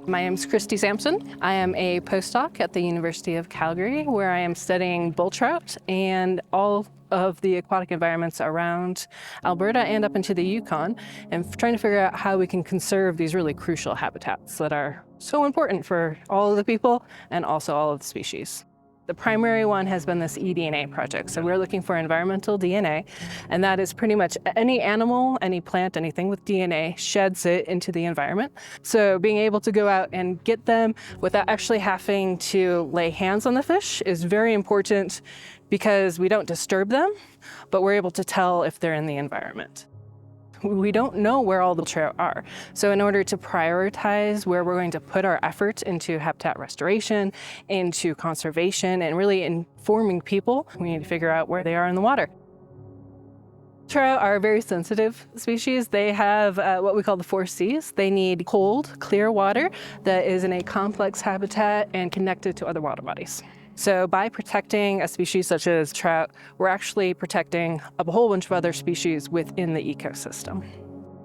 My name is Christie Sampson. I am a postdoc at the University of Calgary, where I am studying bull trout and all of the aquatic environments around Alberta and up into the Yukon, and trying to figure out how we can conserve these really crucial habitats that are so important for all of the people and also all of the species. The primary one has been this eDNA project. So we're looking for environmental DNA, and that is pretty much any animal, any plant, anything with DNA sheds it into the environment. So being able to go out and get them without actually having to lay hands on the fish is very important, because we don't disturb them, but we're able to tell if they're in the environment. We don't know where all the trout are. So in order to prioritize where we're going to put our effort into habitat restoration, into conservation, and really informing people, we need to figure out where they are in the water. Trout are a very sensitive species. They have what we call the 4 Cs. They need cold, clear water that is in a complex habitat and connected to other water bodies. So by protecting a species such as trout, we're actually protecting a whole bunch of other species within the ecosystem.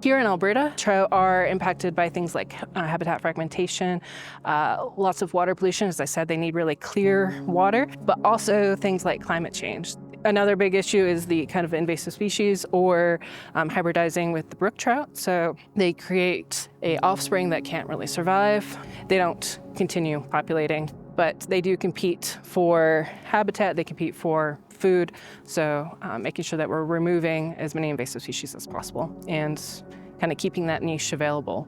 Here in Alberta, trout are impacted by things like habitat fragmentation, lots of water pollution. As I said, they need really clear water, but also things like climate change. Another big issue is the kind of invasive species or hybridizing with the brook trout. So they create an offspring that can't really survive. They don't continue populating, but they do compete for habitat, they compete for food. So making sure that we're removing as many invasive species as possible and kind of keeping that niche available.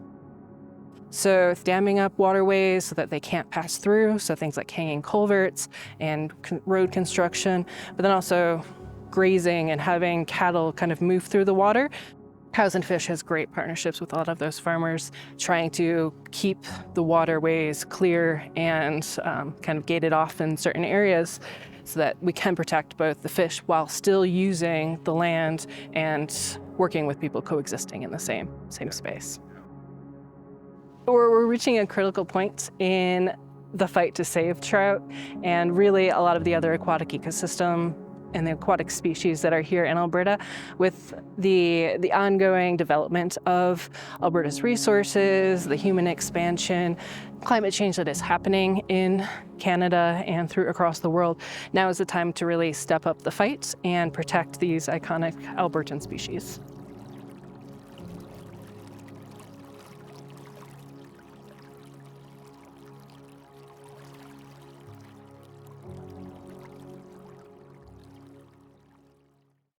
So damming up waterways so that they can't pass through, so things like hanging culverts and road construction, but then also grazing and having cattle kind of move through the water. Cows and Fish has great partnerships with a lot of those farmers, trying to keep the waterways clear and kind of gated off in certain areas so that we can protect both the fish while still using the land and working with people coexisting in the same space. We're reaching a critical point in the fight to save trout, and really a lot of the other aquatic ecosystem and the aquatic species that are here in Alberta, with the ongoing development of Alberta's resources, the human expansion, climate change that is happening in Canada and across the world. Now is the time to really step up the fight and protect these iconic Albertan species.